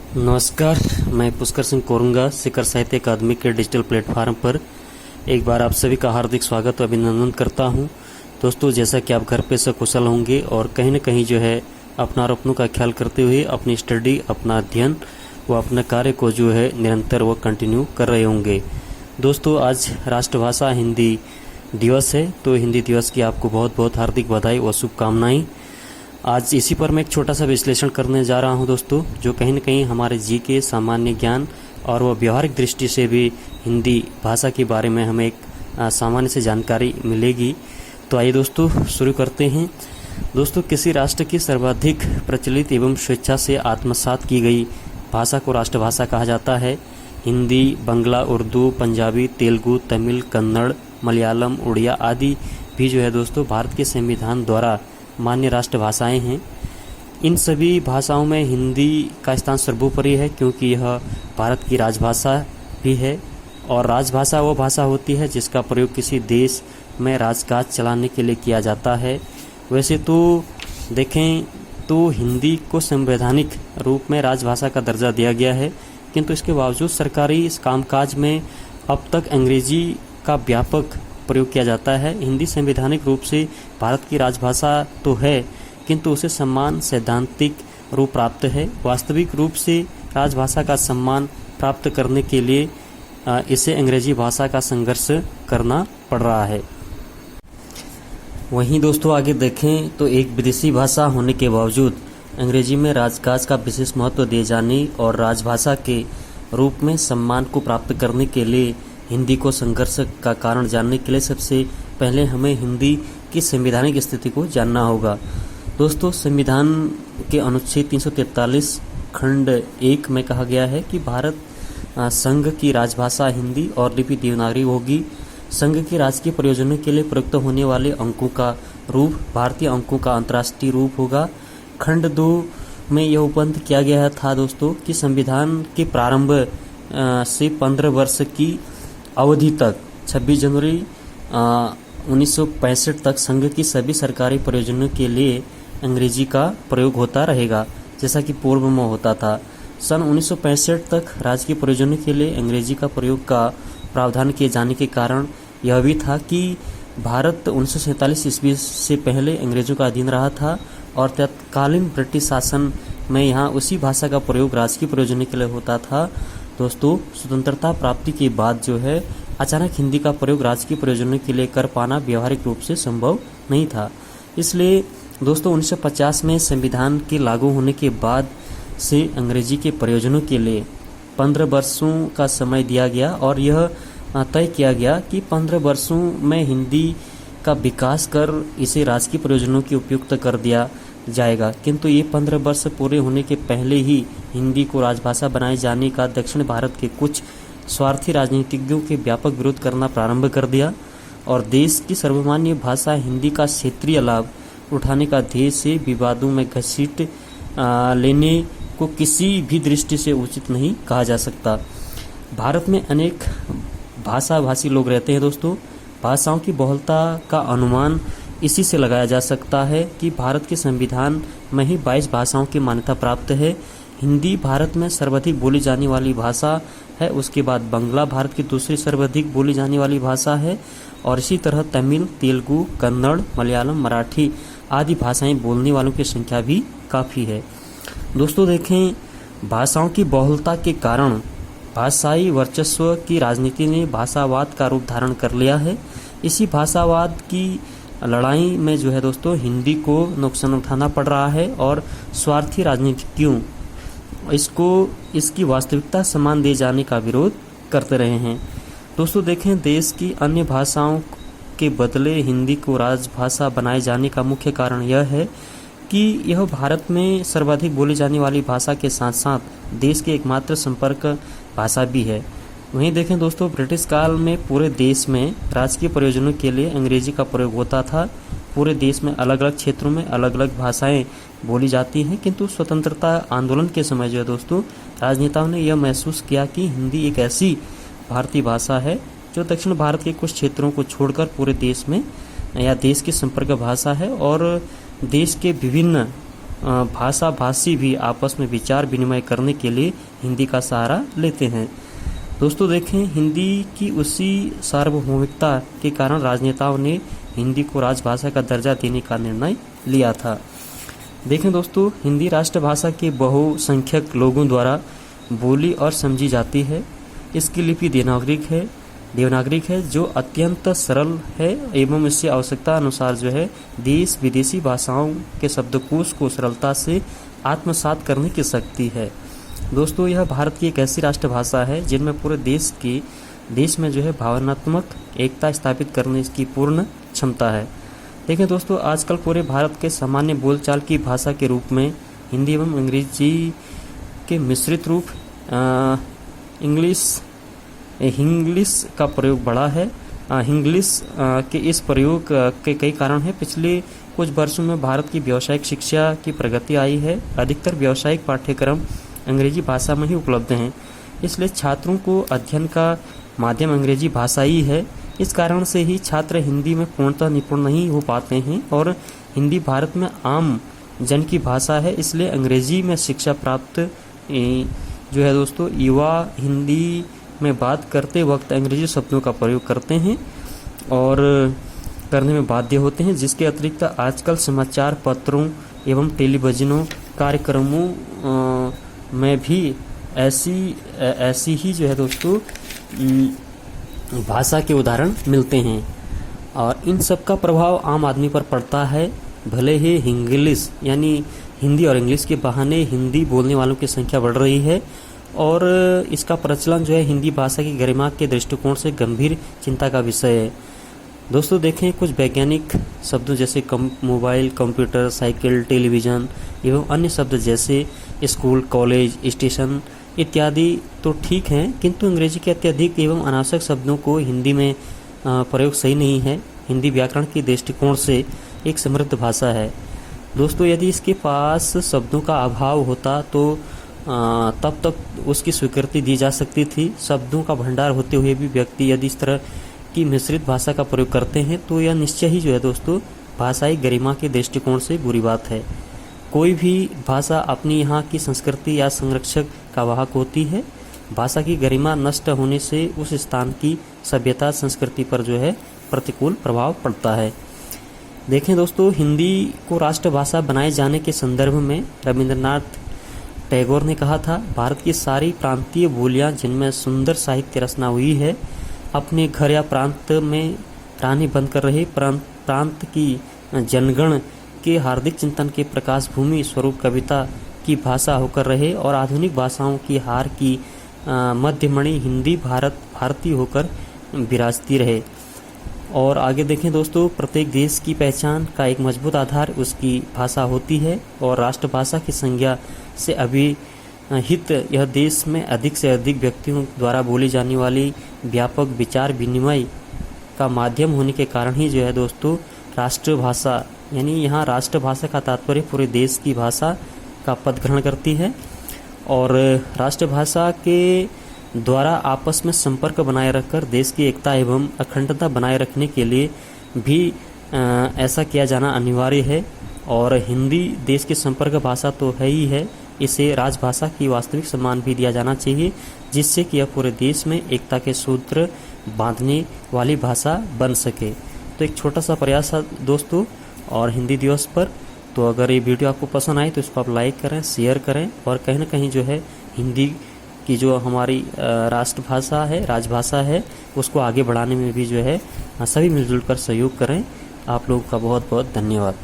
नमस्कार, मैं पुष्कर सिंह कोरंगा शिखर साहित्य अकादमी के डिजिटल प्लेटफार्म पर एक बार आप सभी का हार्दिक स्वागत और अभिनंदन करता हूं। दोस्तों, जैसा कि आप घर पे सकुशल होंगे और कहीं न कहीं जो है अपना और अपनों का ख्याल करते हुए अपनी स्टडी, अपना अध्ययन व अपने कार्य को जो है निरंतर वो कंटिन्यू कर रहे होंगे। दोस्तों, आज राष्ट्रभाषा हिंदी दिवस है, तो हिंदी दिवस की आपको बहुत बहुत हार्दिक बधाई व शुभकामनाएं। आज इसी पर मैं एक छोटा सा विश्लेषण करने जा रहा हूं दोस्तों, जो कहीं न कहीं हमारे जीके, सामान्य ज्ञान और वह व्यवहारिक दृष्टि से भी हिंदी भाषा के बारे में हमें एक सामान्य से जानकारी मिलेगी। तो आइए दोस्तों शुरू करते हैं। दोस्तों, किसी राष्ट्र की सर्वाधिक प्रचलित एवं स्वेच्छा से आत्मसात की गई भाषा को राष्ट्रभाषा कहा जाता है। हिंदी, बंगला, उर्दू, पंजाबी, तेलुगु, तमिल, कन्नड़, मलयालम, उड़िया आदि भी जो है दोस्तों भारत के संविधान द्वारा मान्य राष्ट्रभाषाएं हैं। इन सभी भाषाओं में हिंदी का स्थान सर्वोपरि है, क्योंकि यह भारत की राजभाषा भी है और राजभाषा वो भाषा होती है जिसका प्रयोग किसी देश में राजकाज चलाने के लिए किया जाता है। वैसे तो देखें तो हिंदी को संवैधानिक रूप में राजभाषा का दर्जा दिया गया है, किंतु इसके बावजूद सरकारी इस कामकाज में अब तक अंग्रेजी का व्यापक प्रयोग किया जाता है। हिंदी संवैधानिक रूप से भारत की राजभाषा तो है, किंतु उसे सम्मान सैद्धांतिक रूप प्राप्त है। वास्तविक रूप से राजभाषा का सम्मान प्राप्त करने के लिए इसे अंग्रेजी भाषा का संघर्ष करना पड़ रहा है। वहीं दोस्तों आगे देखें तो एक विदेशी भाषा होने के बावजूद अंग्रेजी में राजकाज का विशेष महत्व दिए जाने और राजभाषा के रूप में सम्मान को प्राप्त करने के लिए हिंदी को संघर्ष का कारण जानने के लिए सबसे पहले हमें हिंदी की संवैधानिक स्थिति को जानना होगा। दोस्तों, संविधान के अनुच्छेद 343 खंड 1 में कहा गया है कि भारत संघ की राजभाषा हिंदी और लिपि देवनागरी होगी। संघ के राजकीय प्रयोजनों के लिए प्रयुक्त होने वाले अंकों का रूप भारतीय अंकों का अंतर्राष्ट्रीय रूप होगा। खंड 2 में यह उपबंध किया गया था दोस्तों कि संविधान के प्रारंभ से 15 वर्ष की अवधि तक 26 जनवरी 1965 तक संघ की सभी सरकारी प्रयोजनों के लिए अंग्रेजी का प्रयोग होता रहेगा, जैसा कि पूर्व में होता था। सन 1965 तक राजकीय प्रयोजनों के लिए अंग्रेजी का प्रयोग का प्रावधान किए जाने के कारण यह भी था कि भारत 1947 ईस्वी से पहले अंग्रेजों का अधीन रहा था और तत्कालीन ब्रिटिश शासन में यहाँ उसी भाषा का प्रयोग राजकीय प्रयोजनों के लिए होता था। दोस्तों, स्वतंत्रता प्राप्ति के बाद जो है अचानक हिंदी का प्रयोग राजकीय प्रयोजनों के लिए कर पाना व्यवहारिक रूप से संभव नहीं था। इसलिए दोस्तों 1950 में संविधान के लागू होने के बाद से अंग्रेजी के प्रयोजनों के लिए 15 वर्षों का समय दिया गया और यह तय किया गया कि 15 वर्षों में हिंदी का विकास कर इसे राजकीय प्रयोजनों के उपयुक्त कर दिया जाएगा। किंतु ये 15 वर्ष पूरे होने के पहले ही हिंदी को राजभाषा बनाए जाने का दक्षिण भारत के कुछ स्वार्थी राजनीतिज्ञों के व्यापक विरोध करना प्रारंभ कर दिया और देश की सर्वमान्य भाषा हिंदी का क्षेत्रीय लाभ उठाने का ध्येय से विवादों में घसीट लेने को किसी भी दृष्टि से उचित नहीं कहा जा सकता। भारत में अनेक भाषाभाषी लोग रहते हैं दोस्तों। भाषाओं की बहुलता का अनुमान इसी से लगाया जा सकता है कि भारत के संविधान में ही 22 भाषाओं की मान्यता प्राप्त है। हिंदी भारत में सर्वाधिक बोली जाने वाली भाषा है, उसके बाद बंगला भारत की दूसरी सर्वाधिक बोली जाने वाली भाषा है और इसी तरह तमिल, तेलुगु, कन्नड़, मलयालम, मराठी आदि भाषाएं बोलने वालों की संख्या भी काफ़ी है। दोस्तों देखें, भाषाओं की बहुलता के कारण भाषाई वर्चस्व की राजनीति ने भाषावाद का रूप धारण कर लिया है। इसी भाषावाद की लड़ाई में जो है दोस्तों हिंदी को नुकसान उठाना पड़ रहा है और स्वार्थी राजनीतिज्ञों इसकी वास्तविकता सम्मान दिए जाने का विरोध करते रहे हैं। दोस्तों देखें, देश की अन्य भाषाओं के बदले हिंदी को राजभाषा बनाए जाने का मुख्य कारण यह है कि यह भारत में सर्वाधिक बोली जाने वाली भाषा के साथ साथ देश की एकमात्र संपर्क भाषा भी है। वहीं देखें दोस्तों, ब्रिटिश काल में पूरे देश में राजकीय प्रयोजनों के लिए अंग्रेजी का प्रयोग होता था। पूरे देश में अलग अलग क्षेत्रों में अलग अलग भाषाएं बोली जाती हैं, किंतु स्वतंत्रता आंदोलन के समय जो है दोस्तों राजनेताओं ने यह महसूस किया कि हिंदी एक ऐसी भारतीय भाषा है जो दक्षिण भारत के कुछ क्षेत्रों को छोड़कर पूरे देश में या देश की संपर्क भाषा है और देश के विभिन्न भाषा भाषी भी आपस में विचार विनिमय करने के लिए हिंदी का सहारा लेते हैं। दोस्तों देखें, हिंदी की उसी सार्वभौमिकता के कारण राजनेताओं ने हिंदी को राजभाषा का दर्जा देने का निर्णय लिया था। देखें दोस्तों, हिंदी राष्ट्रभाषा के बहुसंख्यक लोगों द्वारा बोली और समझी जाती है। इसकी लिपि देवनागरिक है जो अत्यंत सरल है एवं इससे आवश्यकता अनुसार जो है देश विदेशी भाषाओं के शब्दकोश को सरलता से आत्मसात करने की शक्ति है। दोस्तों, यह भारत की एक ऐसी राष्ट्रभाषा है जिनमें पूरे देश में जो है भावनात्मक एकता स्थापित करने की पूर्ण क्षमता है। देखें दोस्तों, आजकल पूरे भारत के सामान्य बोलचाल की भाषा के रूप में हिंदी एवं अंग्रेजी के मिश्रित रूप हिंग्लिश का प्रयोग बढ़ा है। हिंग्लिश के इस प्रयोग के कई कारण हैं। पिछले कुछ वर्षों में भारत की व्यावसायिक शिक्षा की प्रगति आई है। अधिकतर व्यावसायिक पाठ्यक्रम अंग्रेजी भाषा में ही उपलब्ध हैं, इसलिए छात्रों को अध्ययन का माध्यम अंग्रेजी भाषा ही है। इस कारण से ही छात्र हिंदी में पूर्णतः निपुण नहीं हो पाते हैं और हिंदी भारत में आम जन की भाषा है, इसलिए अंग्रेजी में शिक्षा प्राप्त जो है दोस्तों युवा हिंदी में बात करते वक्त अंग्रेजी शब्दों का प्रयोग करते हैं और करने में बाध्य होते हैं। जिसके अतिरिक्त आजकल समाचार पत्रों एवं टेलीविजनों कार्यक्रमों में भी ऐसी ही जो है दोस्तों भाषा के उदाहरण मिलते हैं और इन सब का प्रभाव आम आदमी पर पड़ता है। भले ही इंग्लिश यानी हिंदी और इंग्लिश के बहाने हिंदी बोलने वालों की संख्या बढ़ रही है और इसका प्रचलन जो है हिंदी भाषा की गरिमा के दृष्टिकोण से गंभीर चिंता का विषय है। दोस्तों देखें, कुछ वैज्ञानिक शब्दों जैसे मोबाइल, कंप्यूटर, साइकिल, टेलीविज़न एवं अन्य शब्द जैसे स्कूल, कॉलेज, स्टेशन इत्यादि तो ठीक हैं, किंतु अंग्रेजी के अत्यधिक एवं अनावश्यक शब्दों को हिंदी में प्रयोग सही नहीं है। हिंदी व्याकरण के दृष्टिकोण से एक समृद्ध भाषा है। दोस्तों, यदि इसके पास शब्दों का अभाव होता तो तब तक उसकी स्वीकृति दी जा सकती थी। शब्दों का भंडार होते हुए भी व्यक्ति यदि इस तरह की मिश्रित भाषा का प्रयोग करते हैं तो यह निश्चय ही जो है दोस्तों भाषाई गरिमा के दृष्टिकोण से बुरी बात है। कोई भी भाषा अपनी यहाँ की संस्कृति या संरक्षक का वाहक होती है। भाषा की गरिमा नष्ट होने से उस स्थान की सभ्यता संस्कृति पर जो है प्रतिकूल प्रभाव पड़ता है। देखें दोस्तों, हिंदी को राष्ट्रभाषा बनाए जाने के संदर्भ में रविंद्रनाथ टैगोर ने कहा था, भारत की सारी प्रांतीय बोलियां जिनमें सुंदर साहित्य रचना हुई है अपने घर या प्रांत में रानी बंद कर रहे प्रांत की जनगण के हार्दिक चिंतन के प्रकाश भूमि स्वरूप कविता की भाषा होकर रहे और आधुनिक भाषाओं की हार की मध्यमणि हिंदी भारतीय होकर विराजती रहे। और आगे देखें दोस्तों, प्रत्येक देश की पहचान का एक मजबूत आधार उसकी भाषा होती है और राष्ट्रभाषा की संज्ञा से अभिहित यह देश में अधिक से अधिक व्यक्तियों द्वारा बोली जाने वाली व्यापक विचार विनिमय का माध्यम होने के कारण ही जो है दोस्तों राष्ट्रभाषा यानी यहाँ राष्ट्रभाषा का तात्पर्य पूरे देश की भाषा का पद ग्रहण करती है और राष्ट्रभाषा के द्वारा आपस में संपर्क बनाए रखकर देश की एकता एवं अखंडता बनाए रखने के लिए भी ऐसा किया जाना अनिवार्य है। और हिंदी देश की संपर्क भाषा तो है ही है, इसे राजभाषा की वास्तविक सम्मान भी दिया जाना चाहिए जिससे कि यह पूरे देश में एकता के सूत्र बांधने वाली भाषा बन सके। तो एक छोटा सा प्रयास है दोस्तों और हिंदी दिवस पर। तो अगर ये वीडियो आपको पसंद आए तो इसको आप लाइक करें, शेयर करें और कहीं ना कहीं जो है हिंदी की जो हमारी राष्ट्रभाषा है, राजभाषा है, उसको आगे बढ़ाने में भी जो है सभी मिलजुल कर सहयोग करें। आप लोगों का बहुत बहुत धन्यवाद।